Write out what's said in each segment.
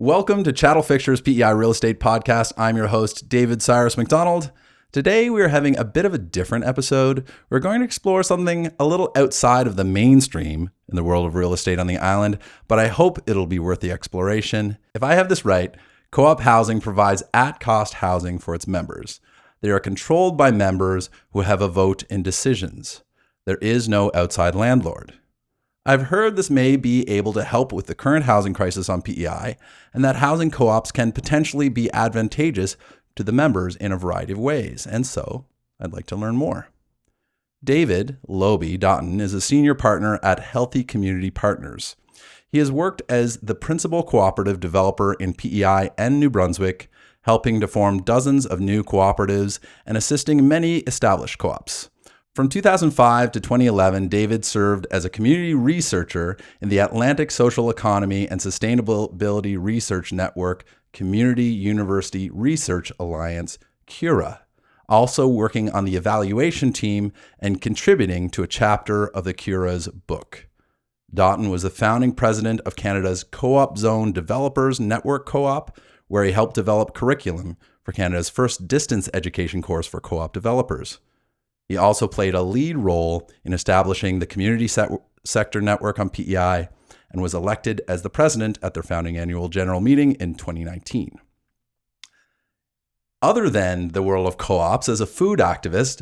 Welcome to Chattel Fixtures PEI Real Estate Podcast. I'm your host, David Cyrus MacDonald. Today we are having a bit of a different episode. We're going to explore something a little outside of the mainstream in the world of real estate on the island, but I hope it'll be worth the exploration. If I have this right, co-op housing provides at-cost housing for its members. They are controlled by members who have a vote in decisions. There is no outside landlord. I've heard this may be able to help with the current housing crisis on PEI, and that housing co-ops can potentially be advantageous to the members in a variety of ways, and so I'd like to learn more. David Lobie Daughton is a senior partner at Healthy Community Partners. He has worked as the principal cooperative developer in PEI and New Brunswick, helping to form dozens of new cooperatives and assisting many established co-ops. From 2005 to 2011, David served as a community researcher in the Atlantic Social Economy and Sustainability Research Network Community University Research Alliance, CURA, also working on the evaluation team and contributing to a chapter of the CURA's book. Daughton was the founding president of Canada's CoopZone Developers Network Co-op, where he helped develop curriculum for Canada's first distance education course for co-op developers. He also played a lead role in establishing the community sector network on PEI and was elected as the president at their founding annual general meeting in 2019. Other than the world of co-ops, as a food activist,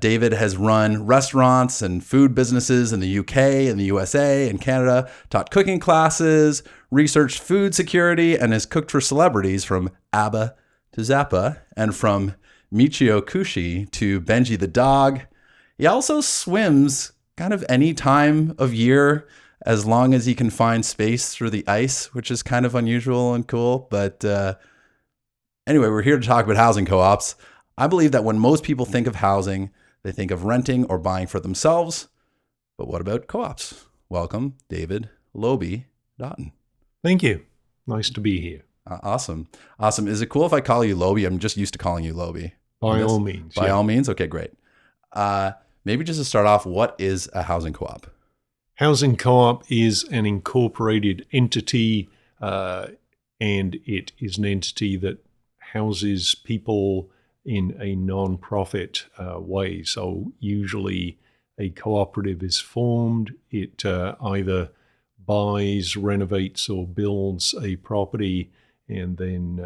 David has run restaurants and food businesses in the UK and the USA and Canada, taught cooking classes, researched food security, and has cooked for celebrities from ABBA to Zappa and from Michio Kushi to Benji the dog. He also swims kind of any time of year as long as he can find space through the ice, which is kind of unusual and cool. But anyway, we're here to talk about housing co-ops. I believe that when most people think of housing, they think of renting or buying for themselves. But what about co-ops? Welcome, David Lobie Daughton. Thank you. Nice to be here. Awesome. Is it cool if I call you Lobie? I'm just used to calling you Lobie. By all means. By all means? Okay, great. Maybe just to start off, what is a housing co-op? Housing co-op is an incorporated entity, and it is an entity that houses people in a non-profit way. So usually a cooperative is formed. It either buys, renovates, or builds a property, and then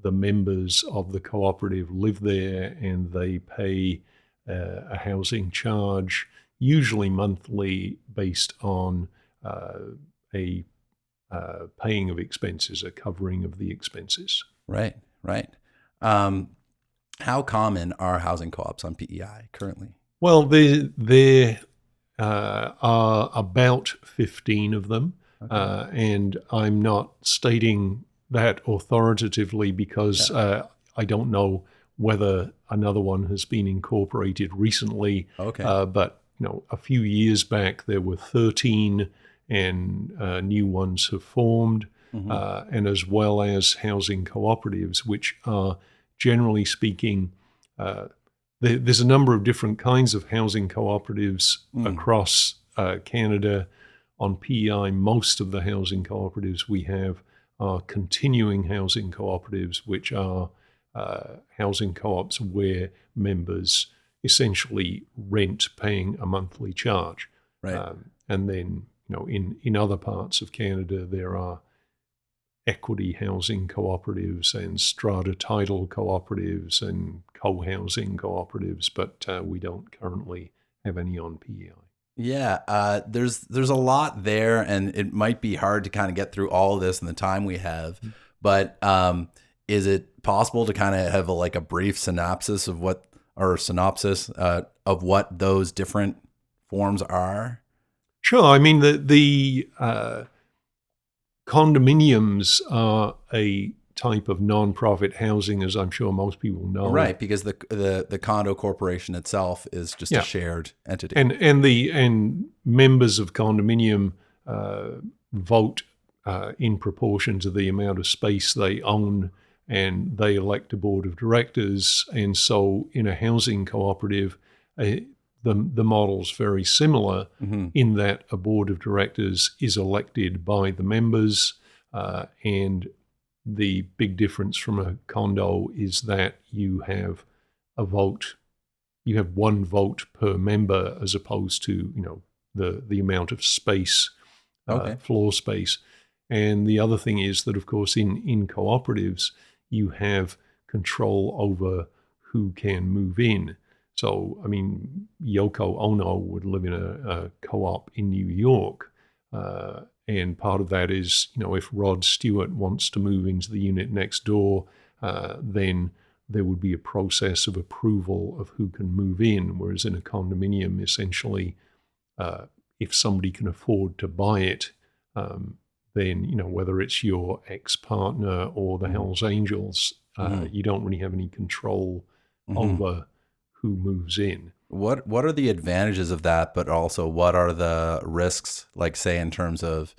the members of the cooperative live there and they pay a housing charge, usually monthly, based on a paying of expenses, a covering of the expenses. Right. How common are housing co-ops on PEI currently? Well, there are about 15 of them, okay. And I'm not stating that authoritatively because I don't know whether another one has been incorporated recently. Okay. But a few years back there were 13, and new ones have formed, and as well as housing cooperatives, which are generally speaking, there's a number of different kinds of housing cooperatives across Canada. On PEI, most of the housing cooperatives we have are continuing housing cooperatives, which are housing co-ops where members essentially rent, paying a monthly charge. Right. And then, in other parts of Canada, there are equity housing cooperatives and strata title cooperatives and co-housing cooperatives, but we don't currently have any on PEI. Yeah, there's a lot there, and it might be hard to kind of get through all of this in the time we have. But is it possible to kind of have a brief synopsis of what those different forms are? Sure. I mean, the condominiums are a type of non-profit housing, as I'm sure most people know. Right, because the condo corporation itself is just a shared entity. And members of condominium vote in proportion to the amount of space they own, and they elect a board of directors. And so in a housing cooperative, the model's very similar in that a board of directors is elected by the members. And the big difference from a condo is that you have a vote. You have one vote per member as opposed to, the amount of space, floor space. And the other thing is that, of course, in cooperatives, you have control over who can move in. So, I mean, Yoko Ono would live in a co-op in New York. And part of that is, if Rod Stewart wants to move into the unit next door, then there would be a process of approval of who can move in. Whereas in a condominium, essentially, if somebody can afford to buy it, then, whether it's your ex-partner or the Hells Angels, you don't really have any control over who moves in. What are the advantages of that, but also what are the risks, like say in terms of,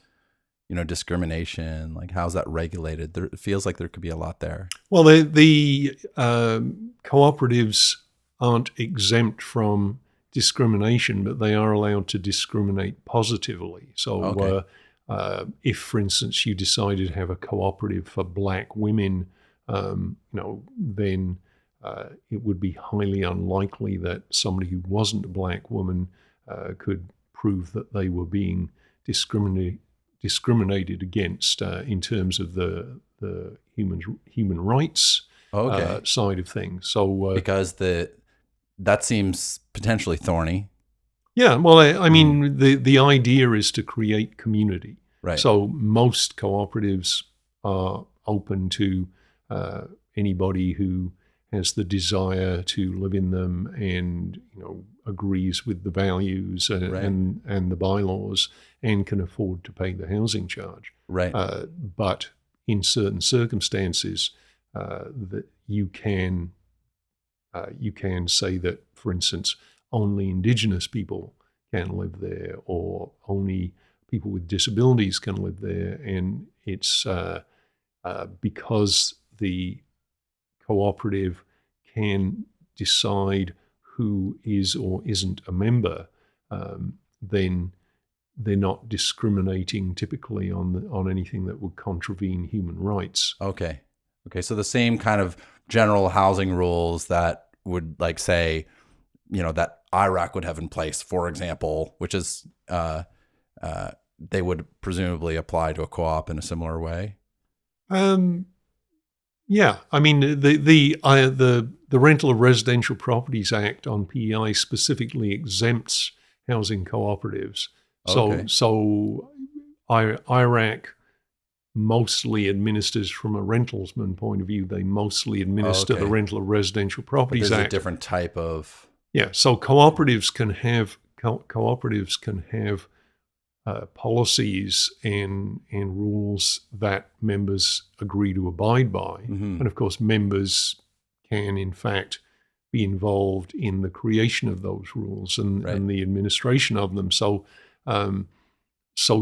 discrimination, like how's that regulated? It feels like there could be a lot there. Well, the cooperatives aren't exempt from discrimination, but they are allowed to discriminate positively. So if, for instance, you decided to have a cooperative for black women, then it would be highly unlikely that somebody who wasn't a black woman could prove that they were being discriminated against in terms of the human rights side of things. So because that seems potentially thorny. Yeah, well, I mean, the idea is to create community. Right. So most cooperatives are open to anybody who has the desire to live in them and agrees with the values and the bylaws and can afford to pay the housing charge. Right. But in certain circumstances, that you can say that, for instance, only Indigenous people can live there, or only people with disabilities can live there, and it's because the cooperative can decide who is or isn't a member, then they're not discriminating typically on anything that would contravene human rights. Okay. So the same kind of general housing rules that would, like, say, that IRAC would have in place, for example, which is they would presumably apply to a co-op in a similar way. Yeah, I mean the Rental of Residential Properties Act on PEI specifically exempts housing cooperatives. So IRAC mostly administers, from a rentalsman point of view, they mostly administer the Rental of Residential Properties Act. There's a different type of... Yeah, so cooperatives can have policies and rules that members agree to abide by. And of course, members can, in fact, be involved in the creation of those rules and the administration of them. So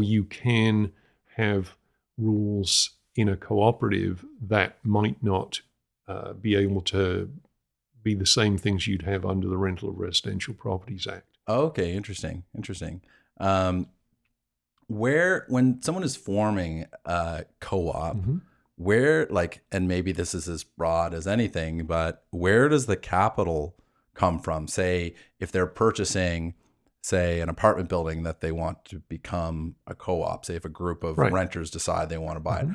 you can have rules in a cooperative that might not be able to be the same things you'd have under the Rental of Residential Properties Act. Okay, interesting. When someone is forming a co-op, where, like, and maybe this is as broad as anything, but where does the capital come from? Say, if they're purchasing, say, an apartment building that they want to become a co-op, say if a group of renters decide they want to buy it,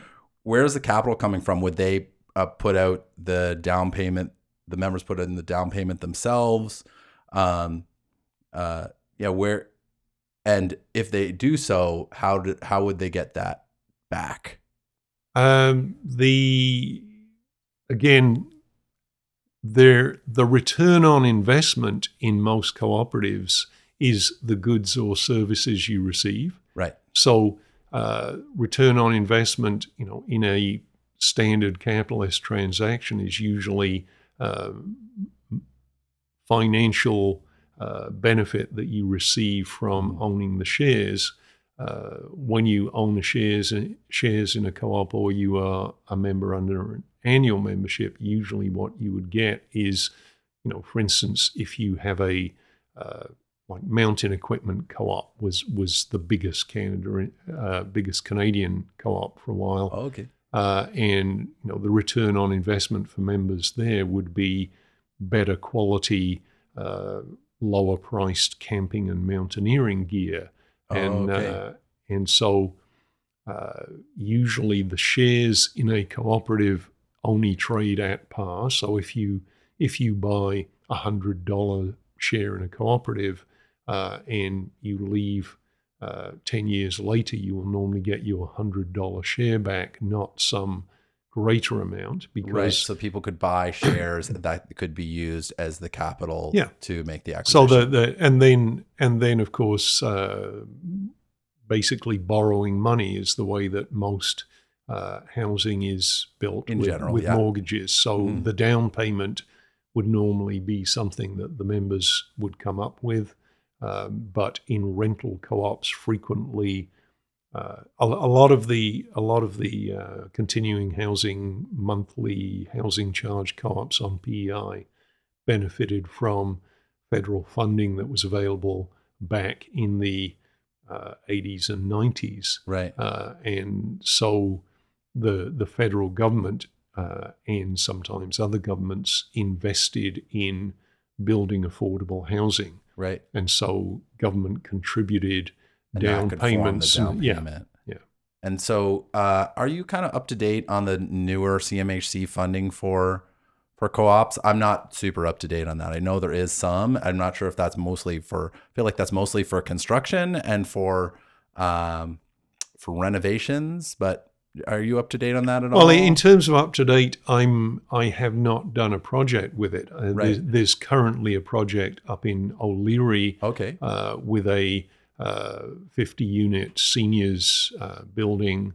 where's the capital coming from? Would they put out the down payment? The members put in the down payment themselves? Where... And if they do so, how would they get that back? The return on investment in most cooperatives is the goods or services you receive. Right. So return on investment, in a standard capitalist transaction is usually financial benefit that you receive from owning the shares. When you own the shares in a co-op, or you are a member under an annual membership, usually what you would get is, for instance, if you have a like Mountain Equipment Co-op was the biggest Canadian co-op for a while. Oh, okay. And the return on investment for members there would be better quality, lower priced camping and mountaineering gear. And so usually the shares in a cooperative only trade at par. So if you buy $100 share in a cooperative and you leave 10 years later, you will normally get your $100 share back, not some greater amount. Because right, so people could buy shares that could be used as the capital to make the acquisition. So and then of course, basically borrowing money is the way that most housing is built in general, with mortgages. So the down payment would normally be something that the members would come up with. But in rental co-ops, frequently a lot of the continuing housing monthly housing charge co-ops on PEI benefited from federal funding that was available back in the 80s and 90s. Right. And so the federal government and sometimes other governments invested in building affordable housing. Right. And so government contributed down payments. Yeah. And so are you kind of up to date on the newer CMHC funding for co-ops? I'm not super up to date on that. I know there is some. I'm not sure if that's mostly I feel like that's mostly for construction and for renovations, but are you up to date on that at all? Well, in terms of up to date, I have not done a project with it. Right. There's currently a project up in O'Leary, okay, with a 50-unit seniors building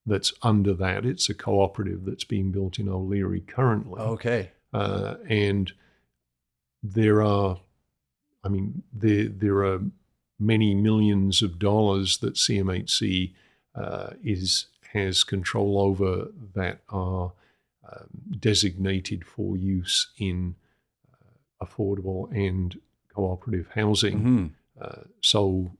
that's under that. It's a cooperative that's being built in O'Leary currently. Okay, and there are many millions of dollars that CMHC has control over that are designated for use in affordable and cooperative housing. So,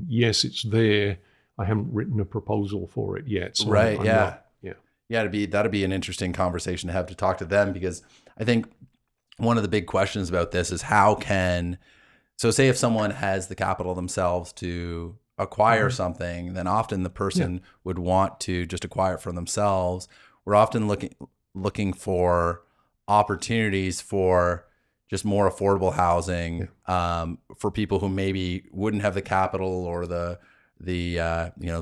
yes, it's there. I haven't written a proposal for it yet. So right, I'm yeah. Not, That'd be an interesting conversation to have to talk to them, because I think one of the big questions about this is say if someone has the capital themselves to acquire something, then often the person would want to just acquire it for themselves. We're often looking for opportunities for just more affordable housing for people who maybe wouldn't have the capital or the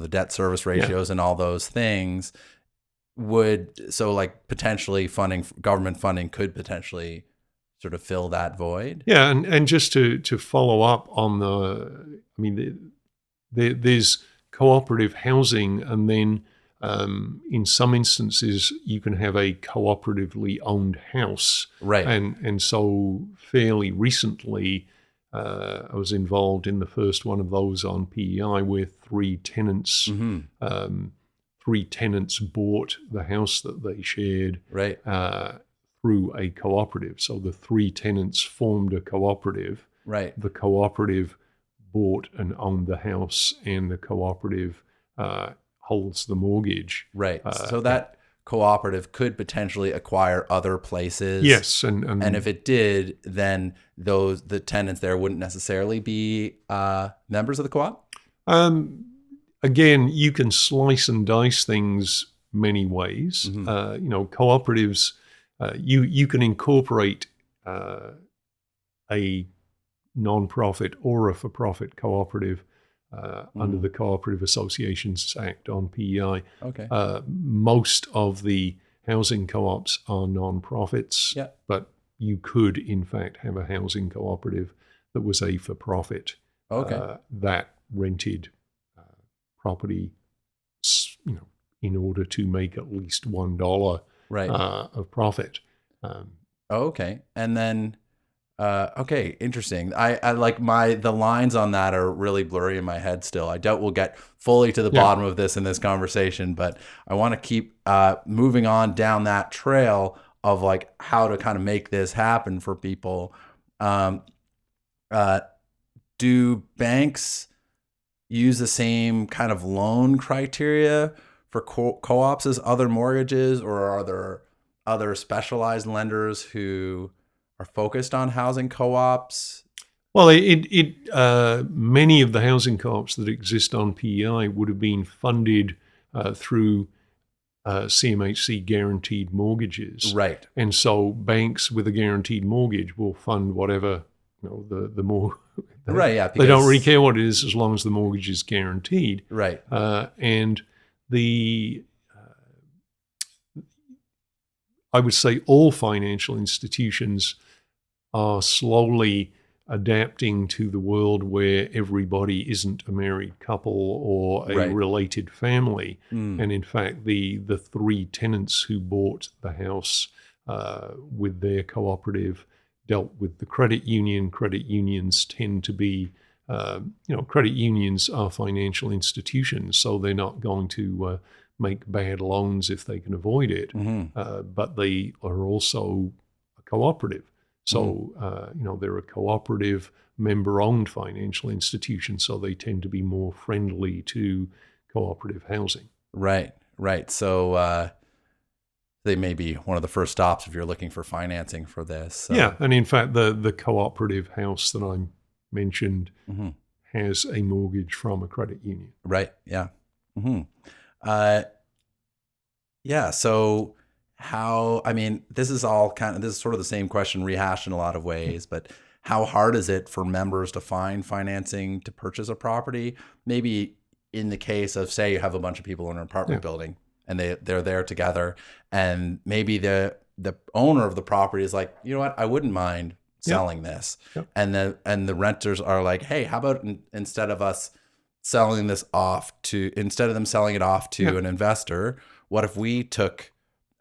debt service ratios and all those things. Potentially government funding could potentially sort of fill that void. Yeah, and just to follow up on there's cooperative housing, and then in some instances you can have a cooperatively owned house. Right. And so fairly recently I was involved in the first one of those on PEI, where three tenants bought the house that they shared through a cooperative. So the three tenants formed a cooperative. Right. The cooperative bought and owned the house, and the cooperative holds the mortgage. Right. So that cooperative could potentially acquire other places. Yes. And if it did, then the tenants there wouldn't necessarily be members of the co-op? Again, you can slice and dice things many ways. Cooperatives, you can incorporate a non-profit or a for-profit cooperative under the Cooperative Associations Act on PEI. Okay. Most of the housing co-ops are non-profits, but you could, in fact, have a housing cooperative that was a for-profit that rented property, in order to make at least $1 of profit. Okay. And then, okay, interesting. I like the lines on that are really blurry in my head still. I doubt we'll get fully to the bottom of this in this conversation, but I want to keep moving on down that trail of like how to kind of make this happen for people. do banks use the same kind of loan criteria for co-ops as other mortgages, or are there other specialized lenders who are focused on housing co-ops? Well, many of the housing co-ops that exist on PEI would have been funded through CMHC guaranteed mortgages, Right. And so banks with a guaranteed mortgage will fund whatever the more. Right. Yeah. They don't really care what it is as long as the mortgage is guaranteed. Right. And I would say all financial institutions are slowly adapting to the world where everybody isn't a married couple or a related family. And in fact, the three tenants who bought the house with their cooperative dealt with the credit union. Credit unions tend to be, credit unions are financial institutions, so they're not going to make bad loans if they can avoid it. But they are also a cooperative. So, they're a cooperative, member-owned financial institution, so they tend to be more friendly to cooperative housing. Right. So they may be one of the first stops if you're looking for financing for this. So. Yeah, and in fact, the cooperative house that I mentioned has a mortgage from a credit union. Right, yeah. So this is sort of the same question rehashed in a lot of ways, but how hard is it for members to find financing to purchase a property? Maybe in the case of, say, you have a bunch of people in an apartment building and they're there together, and maybe the owner of the property is like, you know what, I wouldn't mind selling this. And the renters are like, hey, how about instead of them selling it off to an investor, what if we took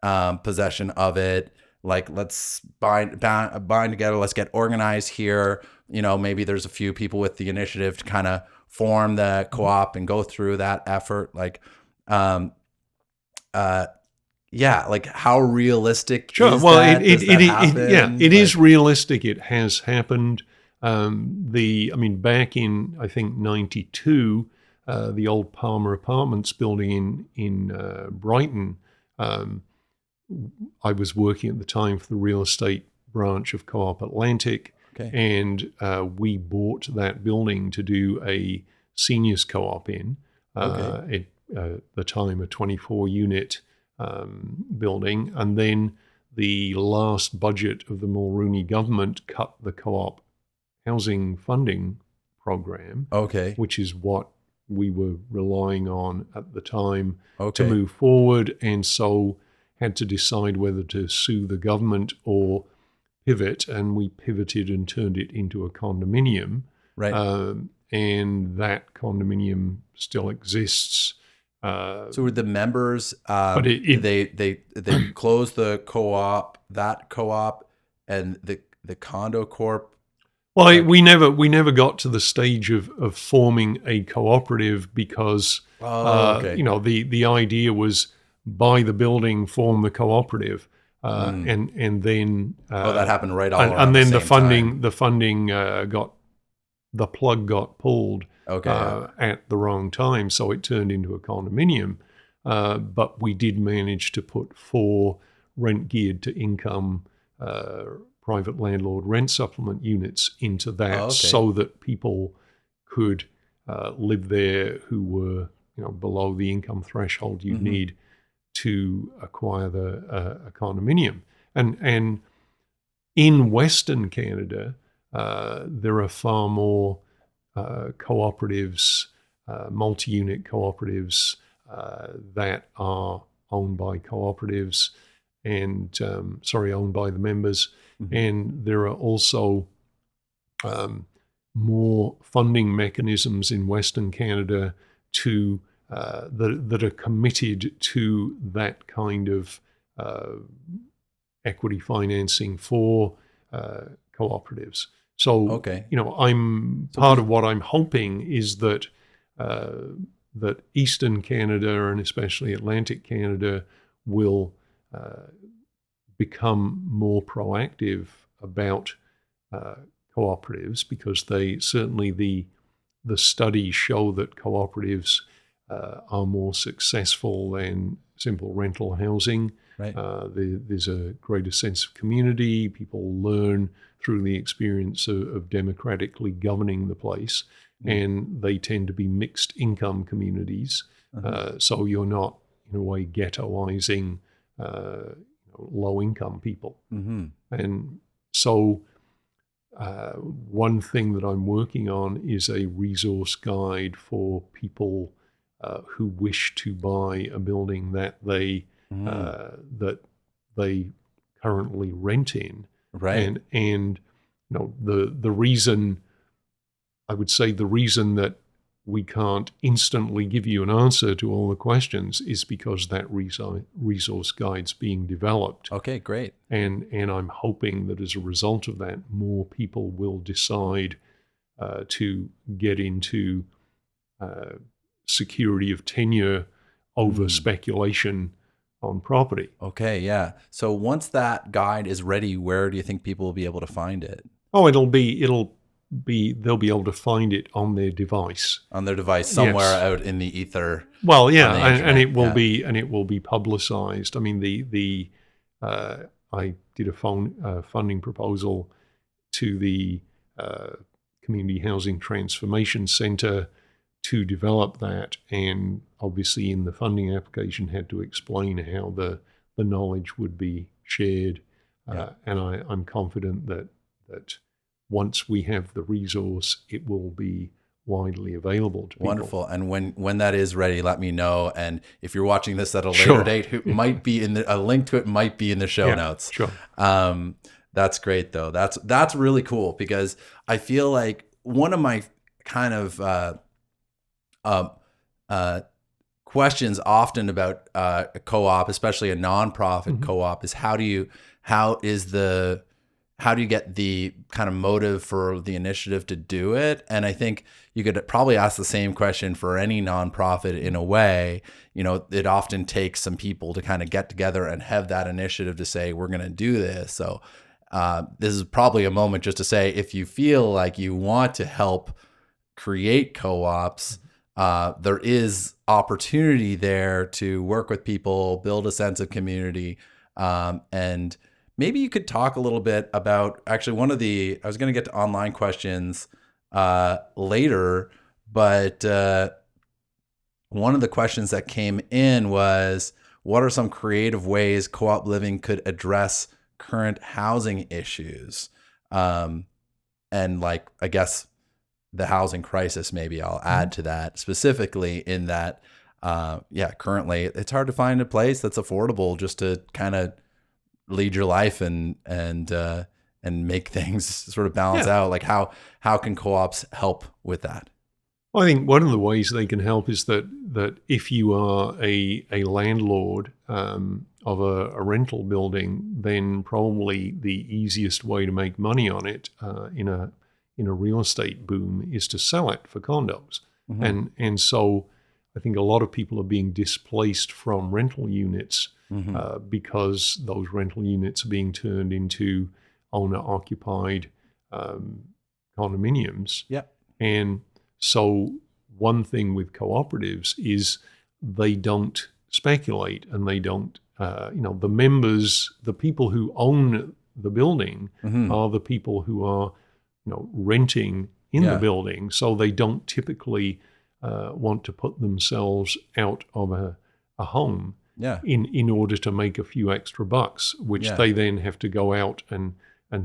possession of it? Like, let's bind together. Let's get organized here. Maybe there's a few people with the initiative to kind of form the co-op and go through that effort. Like, like how realistic? Sure. Is well, that? It is realistic. It has happened. Back in I think '92, the old Palmer Apartments building in Brighton. I was working at the time for the real estate branch of Co-op Atlantic, and we bought that building to do a seniors co-op in. At the time, a 24-unit building, and then the last budget of the Mulrooney government cut the co-op housing funding program, which is what we were relying on at the time to move forward, and so had to decide whether to sue the government or pivot, and we pivoted and turned it into a condominium. Right. And that condominium still exists. So were the members, they closed the co-op, and the condo corp? Well, we never got to the stage of forming a cooperative because the idea was buy the building, form the cooperative, and then that happened right all around and then the funding the plug got pulled at the wrong time, so it turned into a condominium. But we did manage to put 4 rent geared to income private landlord rent supplement units into that, so that people could live there who were below the income threshold you'd need to acquire a condominium. And in Western Canada, there are far more cooperatives, multi-unit cooperatives that are owned by cooperatives and owned by the members. And there are also more funding mechanisms in Western Canada that are committed to that kind of equity financing for cooperatives. So, part of what I'm hoping is that that Eastern Canada and especially Atlantic Canada will become more proactive about cooperatives, because they certainly the studies show that cooperatives are more successful than simple rental housing. Right. There's a greater sense of community. People learn through the experience of democratically governing the place, and they tend to be mixed income communities. So you're not, in a way, ghettoizing low income people. And so one thing that I'm working on is a resource guide for people who wish to buy a building that they currently rent in. Right. And the reason, I would say, the reason that we can't instantly give you an answer to all the questions is because that resource guide's being developed. Okay, great. And I'm hoping that as a result of that, more people will decide to get into security of tenure over speculation on property. Okay, yeah. So once that guide is ready, where do you think people will be able to find it? Oh, they'll be able to find it on their device. On their device, somewhere out in the ether. Well, yeah, and it will be publicized. I mean, I did a funding proposal to the Community Housing Transformation Center to develop that, and obviously in the funding application had to explain how the knowledge would be shared. And I'm confident that once we have the resource, it will be widely available to people. Wonderful. And when that is ready, let me know. And if you're watching this at a later date, it might be a link to it might be in the show notes. Sure. That's great though. That's really cool, because I feel like one of my kind of questions often about a co-op, especially a nonprofit co-op, is how do you get the kind of motive for the initiative to do it? And I think you could probably ask the same question for any nonprofit in a way. It often takes some people to kind of get together and have that initiative to say, we're going to do this. So this is probably a moment just to say, if you feel like you want to help create co-ops, there is opportunity there to work with people, build a sense of community, and maybe you could talk a little bit about, actually, I was going to get to online questions later, but one of the questions that came in was, what are some creative ways co-op living could address current housing issues? And I guess the housing crisis, maybe I'll add to that, specifically in that, currently it's hard to find a place that's affordable just to kind of lead your life and make things sort of balance out. Like how can co-ops help with that? Well, I think one of the ways they can help is that if you are a landlord of a rental building, then probably the easiest way to make money on it in a real estate boom is to sell it for condos. And so I think a lot of people are being displaced from rental units because those rental units are being turned into owner-occupied condominiums. Yeah. And so one thing with cooperatives is they don't speculate, and they don't, the members, the people who own the building are the people who are, renting in the building. So they don't typically want to put themselves out of a home in order to make a few extra bucks, which they then have to go out and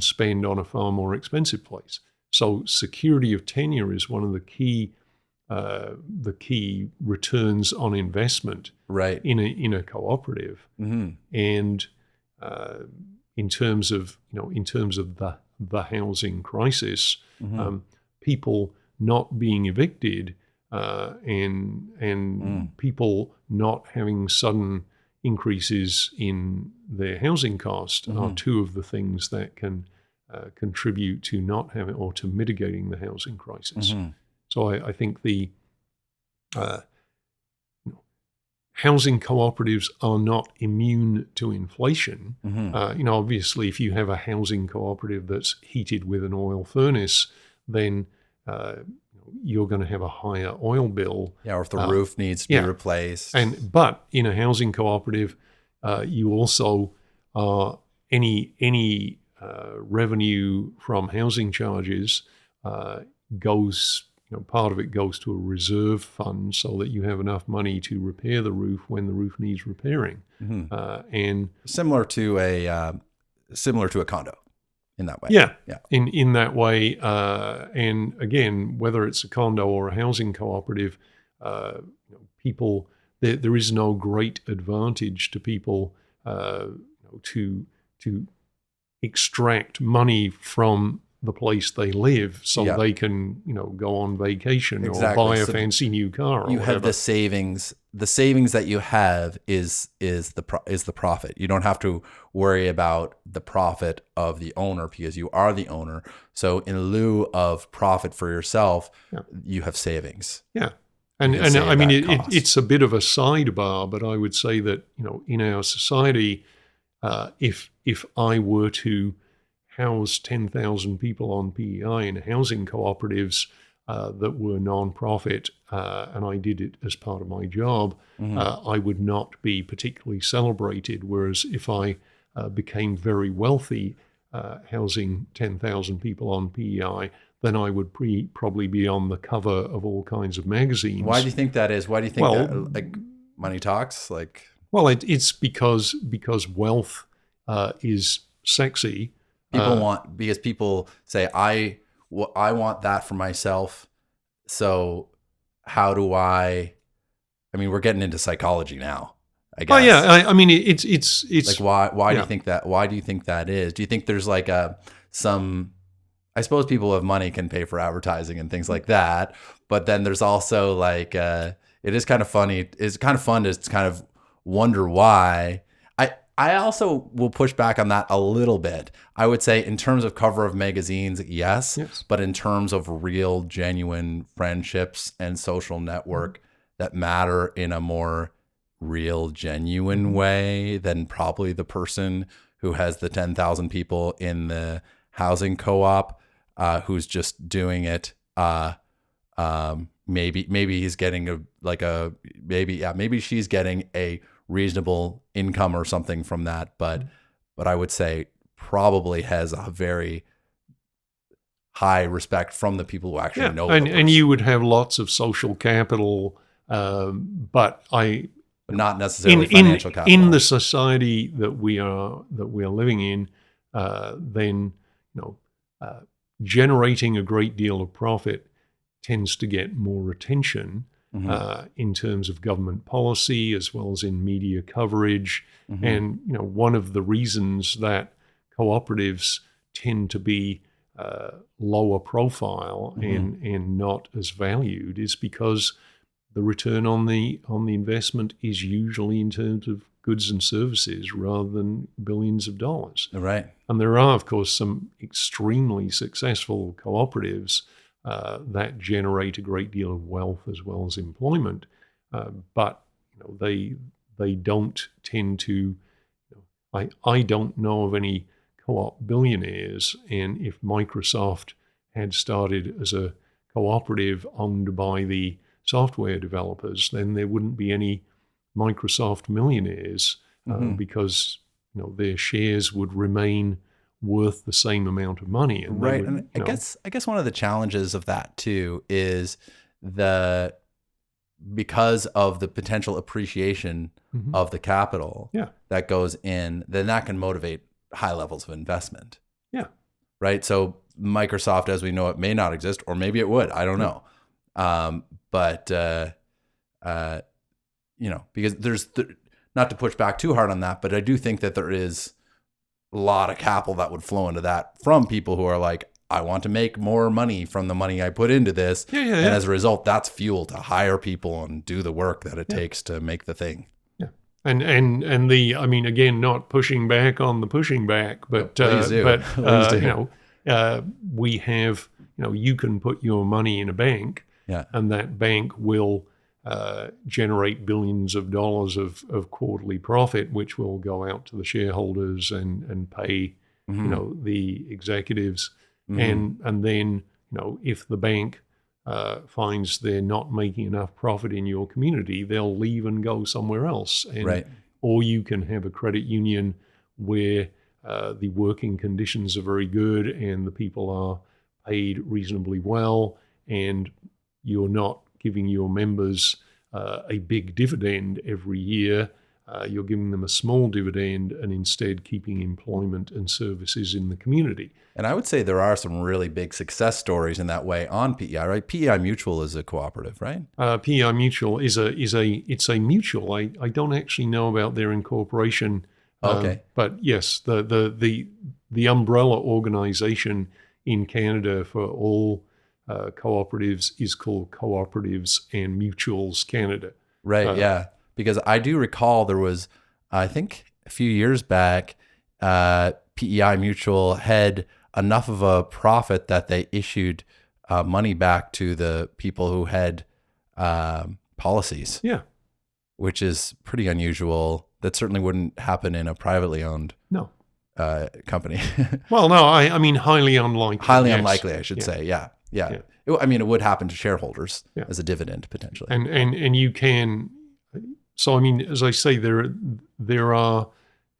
spend on a far more expensive place. So security of tenure is one of the key returns on investment in a cooperative. And in terms of the housing crisis, people not being evicted and people not having sudden increases in their housing cost are two of the things that can contribute to not having or to mitigating the housing crisis. So I think housing cooperatives are not immune to inflation. Obviously, if you have a housing cooperative that's heated with an oil furnace, then you're going to have a higher oil bill. Yeah, or if the roof needs to be replaced. But in a housing cooperative, you also any revenue from housing charges goes. Part of it goes to a reserve fund so that you have enough money to repair the roof when the roof needs repairing. And similar to a condo in that way. Yeah. In that way, and again, whether it's a condo or a housing cooperative, people there is no great advantage to people to extract money from the place they live so they can, go on vacation or buy a fancy new car or you whatever. Have the savings. The savings that you have is the profit. You don't have to worry about the profit of the owner because you are the owner. So in lieu of profit for yourself, you have savings. Yeah. And I mean, it's a bit of a sidebar, but I would say that, in our society, if I were to house 10,000 people on PEI in housing cooperatives that were non-profit, and I did it as part of my job, I would not be particularly celebrated. Whereas if I became very wealthy housing 10,000 people on PEI, then I would probably be on the cover of all kinds of magazines. Why do you think that is? Why do you think that, like, money talks? Like, well, it's because wealth is sexy. Because people say, I want that for myself. So how do I mean, we're getting into psychology now, I guess. Oh yeah. I mean, it's like, why do you think that? Why do you think that is? Do you think there's like I suppose people with money can pay for advertising and things like that. But then there's also like, it is kind of funny. It's kind of fun to kind of wonder why. I also will push back on that a little bit. I would say in terms of cover of magazines, yes. But in terms of real, genuine friendships and social network that matter in a more real, genuine way than probably the person who has the 10,000 people in the housing co-op who's just doing it. Maybe he's getting maybe she's getting a reasonable income or something from that, but I would say probably has a very high respect from the people who actually know. And you would have lots of social capital, but not necessarily financial capital. In the society that we are living in, then generating a great deal of profit tends to get more attention. In terms of government policy as well as in media coverage. And, one of the reasons that cooperatives tend to be lower profile and not as valued is because the return on the investment is usually in terms of goods and services rather than billions of dollars. Right. And there are, of course, some extremely successful cooperatives that generate a great deal of wealth as well as employment, but they don't tend to. I don't know of any co-op billionaires, and if Microsoft had started as a cooperative owned by the software developers, then there wouldn't be any Microsoft millionaires because their shares would remain worth the same amount of money. And right. And I guess one of the challenges of that too is because of the potential appreciation of the capital that goes in, then that can motivate high levels of investment. Yeah. Right. So Microsoft, as we know it, may not exist, or maybe it would. I don't know. But because there's not to push back too hard on that, but I do think that there is a lot of capital that would flow into that from people who are like, I want to make more money from the money I put into this. And as a result, that's fuel to hire people and do the work that it takes to make the thing. Yeah. And I mean, again, not pushing back on the pushing back, but, Please do. we have, you can put your money in a bank and that bank will generate billions of dollars of quarterly profit, which will go out to the shareholders and pay, the executives. And then, if the bank finds they're not making enough profit in your community, they'll leave and go somewhere else. And, or you can have a credit union where the working conditions are very good and the people are paid reasonably well, and you're not giving your members a big dividend every year. You're giving them a small dividend and instead keeping employment and services in the community. And I would say there are some really big success stories in that way on PEI, right? PEI Mutual is a cooperative, right? PEI Mutual is a mutual. I don't actually know about their incorporation. Okay. But yes, the umbrella organization in Canada for all cooperatives is called Cooperatives and Mutuals Canada. Right, yeah. Because I do recall there was, I think a few years back, PEI Mutual had enough of a profit that they issued money back to the people who had policies. Yeah. Which is pretty unusual. That certainly wouldn't happen in a privately owned company. Well, no, I mean highly unlikely. Highly unlikely, I should say. Yeah. It would happen to shareholders as a dividend potentially. And you can. So I mean, as I say, there are.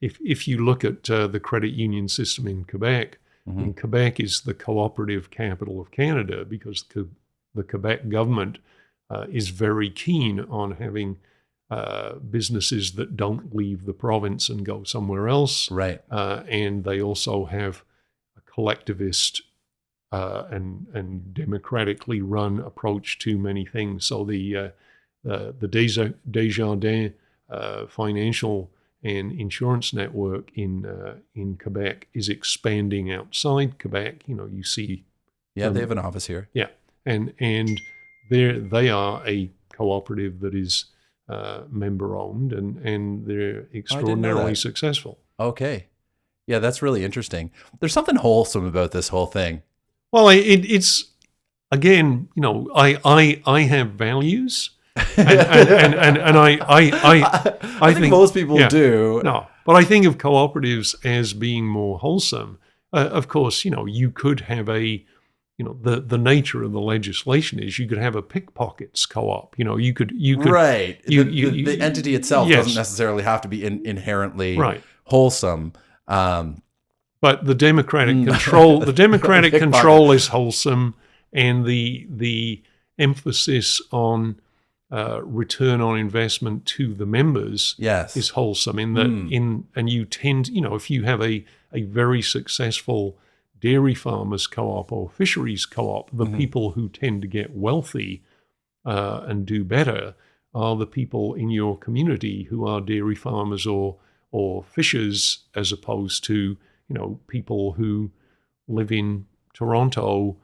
If you look at the credit union system in Quebec, and Quebec is the cooperative capital of Canada because the Quebec government is very keen on having businesses that don't leave the province and go somewhere else. Right. And they also have a collectivist and democratically run approach to many things. So the Desjardins financial and insurance network in Quebec is expanding outside Quebec. You see. Yeah, they have an office here. Yeah, and they are a cooperative that is member owned, and they're extraordinarily successful. Okay, yeah, that's really interesting. There's something wholesome about this whole thing. Well, it's again, I have values. and I think most people do. No, but I think of cooperatives as being more wholesome. Of course, you could have the nature of the legislation is you could have a pickpockets co-op. You could right. The entity itself doesn't necessarily have to be inherently wholesome. But the democratic control is wholesome, and the emphasis on return on investment to the members is wholesome and you tend, if you have a very successful dairy farmers co-op or fisheries co-op, the people who tend to get wealthy and do better are the people in your community who are dairy farmers or fishers, as opposed to, people who live in Toronto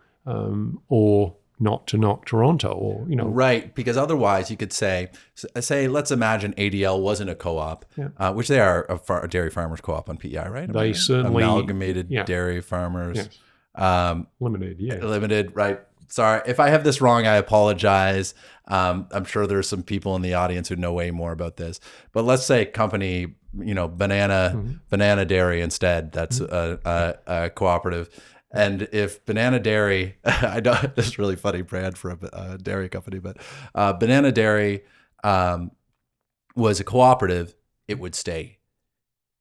or not to knock Toronto, or right, because otherwise you could say let's imagine ADL wasn't a co-op, which they are a dairy farmers co-op on PEI, right? They certainly amalgamated dairy farmers, limited, right? Sorry if I have this wrong, I apologize. I'm sure there's some people in the audience who know way more about this, but let's say company, banana dairy instead. That's a cooperative. And if Banana Dairy, I know this is really funny brand for a dairy company, but Banana Dairy was a cooperative, it would stay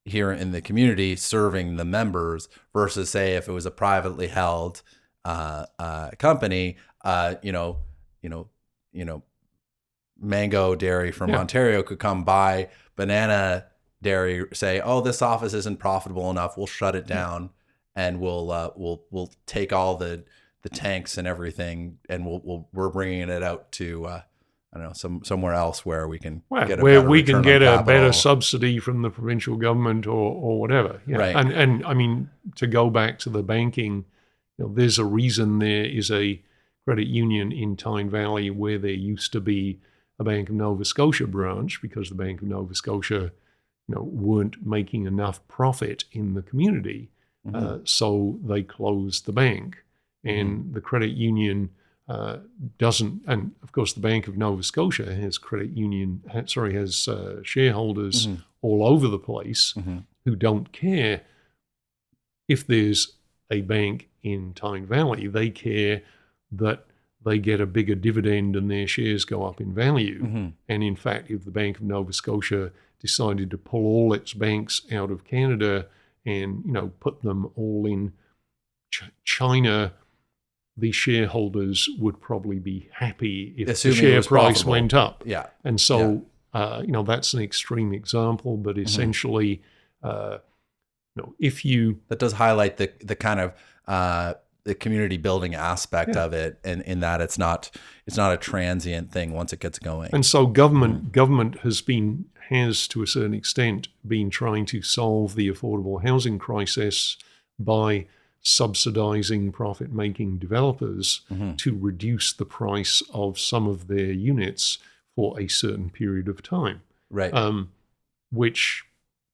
here in the community serving the members versus, say, if it was a privately held company, Mango Dairy from Ontario could come buy Banana Dairy, say, oh, this office isn't profitable enough, we'll shut it down. And we'll take all the tanks and everything, and we're bringing it out to I don't know, somewhere else where we can get a better subsidy from the provincial government or whatever. Yeah. Right. And I mean, to go back to the banking, there's a reason there is a credit union in Tyne Valley where there used to be a Bank of Nova Scotia branch, because the Bank of Nova Scotia, weren't making enough profit in the community. So they closed the bank, and the credit union doesn't, and of course the Bank of Nova Scotia has shareholders all over the place who don't care if there's a bank in Tyne Valley. They care that they get a bigger dividend and their shares go up in value. And in fact, if the Bank of Nova Scotia decided to pull all its banks out of Canada and, put them all in China, the shareholders would probably be happy if Assuming the share it was price profitable. went up. Yeah. And so, that's an extreme example, but essentially, if you... That does highlight the kind of the community building aspect of it, and in that it's not a transient thing once it gets going. And so government has to a certain extent been trying to solve the affordable housing crisis by subsidizing profit-making developers to reduce the price of some of their units for a certain period of time. Right.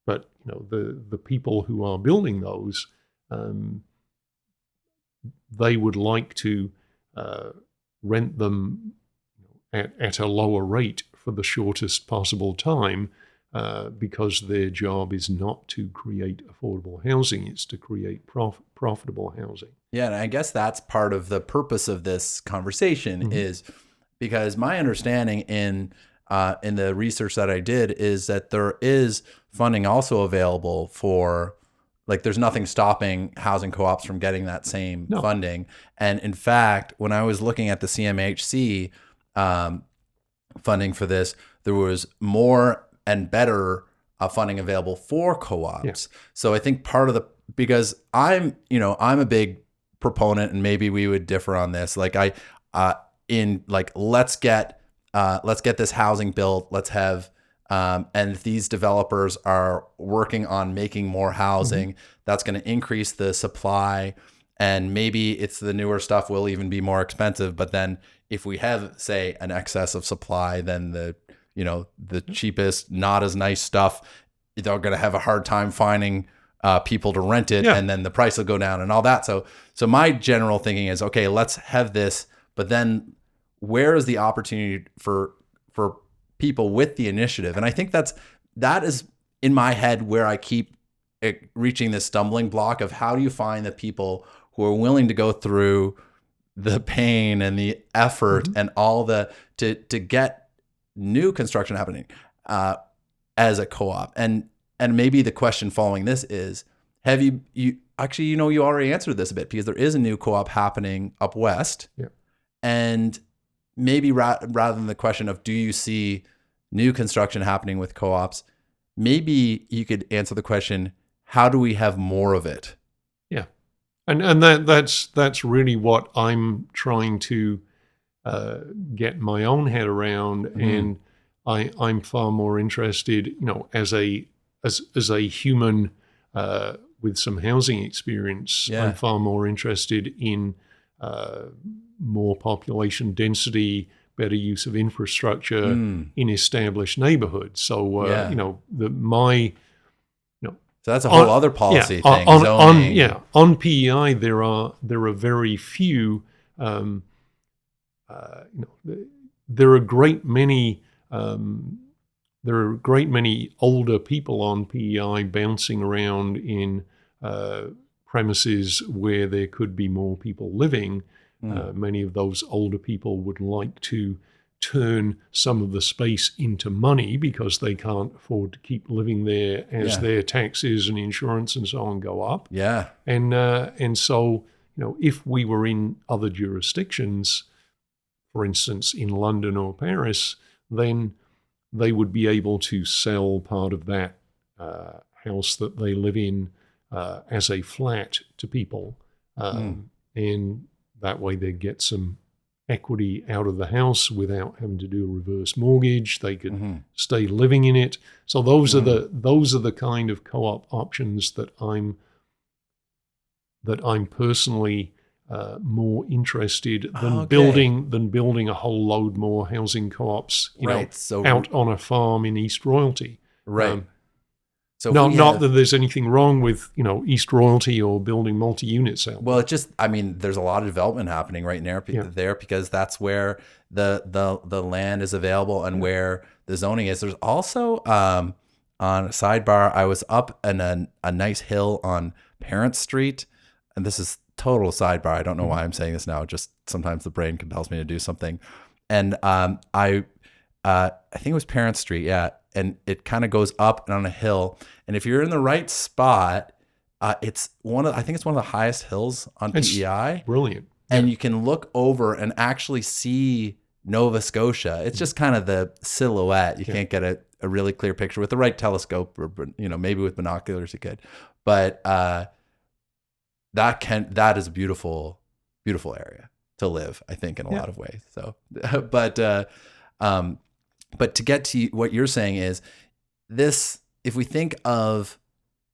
But the people who are building those, they would like to rent them at a lower rate for the shortest possible time, because their job is not to create affordable housing, it's to create profitable housing. Yeah, and I guess that's part of the purpose of this conversation is because my understanding in the research that I did is that there is funding also available for, like, there's nothing stopping housing co-ops from getting that same funding. And in fact, when I was looking at the CMHC funding for this, there was more and better funding available for co-ops. Yeah. So I think because I'm a big proponent, and maybe we would differ on this. Like let's get this housing built. Let's have, and if these developers are working on making more housing, that's going to increase the supply. And maybe it's the newer stuff will even be more expensive. But then if we have, say, an excess of supply, then the cheapest, not as nice stuff, they're going to have a hard time finding people to rent it, and then the price will go down and all that. So my general thinking is, okay, let's have this, but then where is the opportunity for people with the initiative? And I think that is in my head where I keep reaching this stumbling block of how do you find the people who are willing to go through the pain and the effort and all to get new construction happening as a co-op. And maybe the question following this is, have you actually, you already answered this a bit, because there is a new co-op happening up west. Yeah. And maybe rather than the question of do you see new construction happening with co-ops, maybe you could answer the question, how do we have more of it? Yeah. And that's really what I'm trying to get my own head around, and I'm far more interested, as a human with some housing experience. I'm far more interested in more population density, better use of infrastructure in established neighborhoods. So so that's a whole other policy thing. On PEI there are very few. There are a great many older people on PEI bouncing around in premises where there could be more people living. Many of those older people would like to turn some of the space into money because they can't afford to keep living there as their taxes and insurance and so on go up. Yeah. And so, if we were in other jurisdictions, for instance, in London or Paris, then they would be able to sell part of that house that they live in as a flat to people. And that way they get some equity out of the house without having to do a reverse mortgage. They could stay living in it. So those are the kind of co-op options that I'm personally more interested than building a whole load more housing co-ops, out on a farm in East Royalty. Right. So not that there's anything wrong with, East Royalty or building multi-units out. Well, there's a lot of development happening right now there because that's where the land is available and where the zoning is. There's also on a sidebar, I was up in a nice hill on Parent Street, and this is total sidebar. I don't know why I'm saying this now. Just sometimes the brain compels me to do something, and I think it was Parent Street, yeah, and it kind of goes up and on a hill, and if you're in the right spot. I think it's one of the highest hills on PEI. Brilliant. And you can look over and actually see Nova Scotia. It's just kind of the silhouette. You can't get a really clear picture with the right telescope, or maybe with binoculars you could. But that is a beautiful, beautiful area to live, I think, in a lot of ways. So, but to get to what you're saying is this: if we think of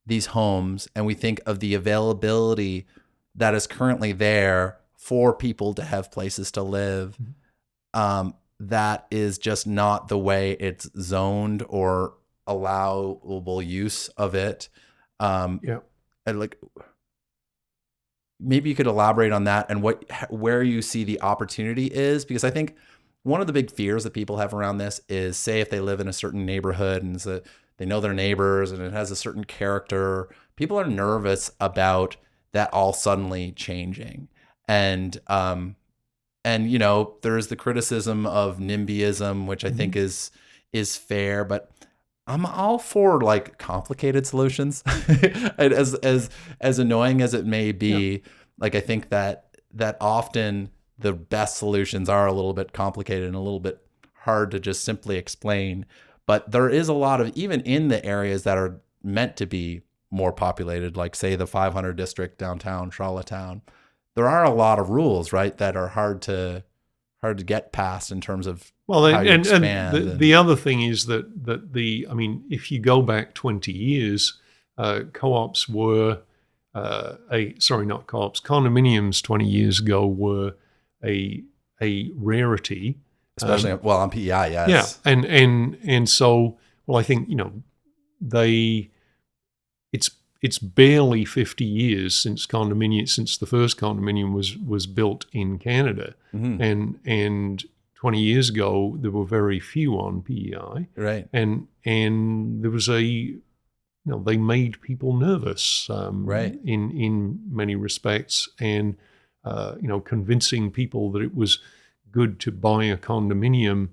these homes and we think of the availability that is currently there for people to have places to live, that is just not the way it's zoned or allowable use of it. And maybe you could elaborate on that and where you see the opportunity is, because I think one of the big fears that people have around this is, say if they live in a certain neighborhood and they know their neighbors and it has a certain character, people are nervous about that all suddenly changing. And there's the criticism of NIMBYism, which I think is fair, but I'm all for like complicated solutions. as annoying as it may be, like I think that often the best solutions are a little bit complicated and a little bit hard to just simply explain. But there is a lot of, even in the areas that are meant to be more populated, like say the 500 district downtown Charlottetown, there are a lot of rules, right, that are hard to get past in terms of how you expand. And the other thing is that if you go back 20 years, co-ops were condominiums 20 years ago were a rarity. Especially on PEI, yes. Yeah, and so, I think it's barely 50 years since the first condominium was built in Canada, and 20 years ago there were very few on PEI, right? And there was they made people nervous, right? In many respects, and convincing people that it was good to buy a condominium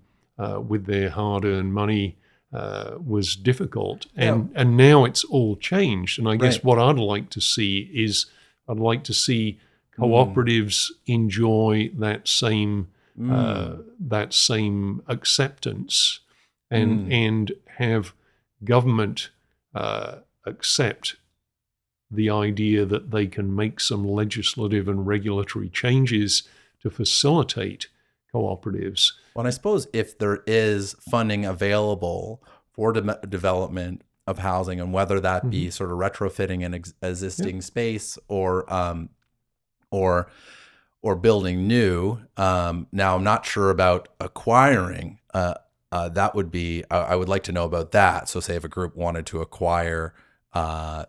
with their hard-earned money was difficult. And now it's all changed. And I guess what I'd like to see is cooperatives enjoy that same acceptance, and have government accept the idea that they can make some legislative and regulatory changes to facilitate cooperatives. Well, and I suppose if there is funding available for development of housing, and whether that be sort of retrofitting an existing space or building new. Now, I'm not sure about acquiring. That would be, I would like to know about that. So say if a group wanted to acquire,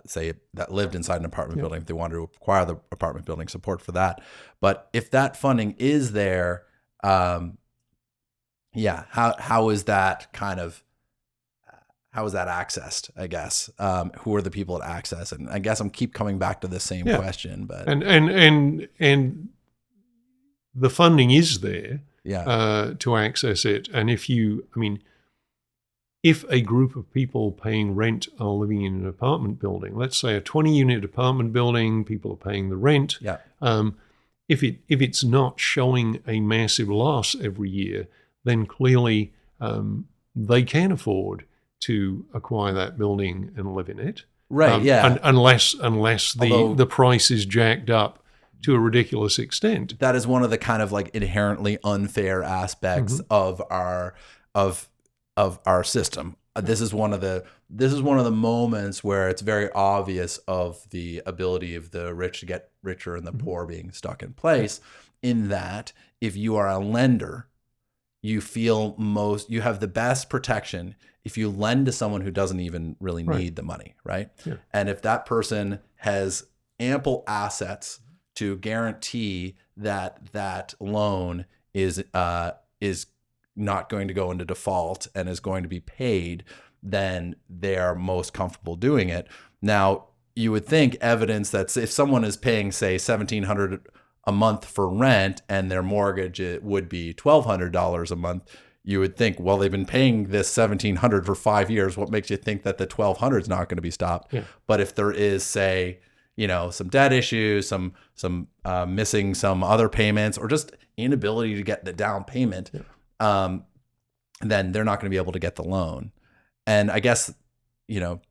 say that lived inside an apartment building, if they wanted to acquire the apartment building, support for that. But if that funding is there, how is that accessed, I guess? Who are the people at access? And I guess I'm keep coming back to the same question, but and the funding is there to access it. And if a group of people paying rent are living in an apartment building, let's say a 20-unit apartment building, people are paying the rent. If it's not showing a massive loss every year, then clearly they can afford to acquire that building and live in it. Right. Unless the price is jacked up to a ridiculous extent. That is one of the kind of like inherently unfair aspects of our system. This is one of the moments where it's very obvious of the ability of the rich to get richer and the poor being stuck in place, in that if you are a lender you have the best protection if you lend to someone who doesn't even really need the money, right? Yeah. And if that person has ample assets to guarantee that that loan is not going to go into default and is going to be paid, then they're most comfortable doing it. Now, you would think evidence that if someone is paying, say, $1,700 a month for rent and their mortgage would be $1,200 a month, you would think, well, they've been paying this $1,700 for 5 years. What makes you think that the $1,200 is not going to be stopped? Yeah. But if there is, say, some debt issues, some missing some other payments, or just inability to get the down payment, then they're not going to be able to get the loan. And I guess, that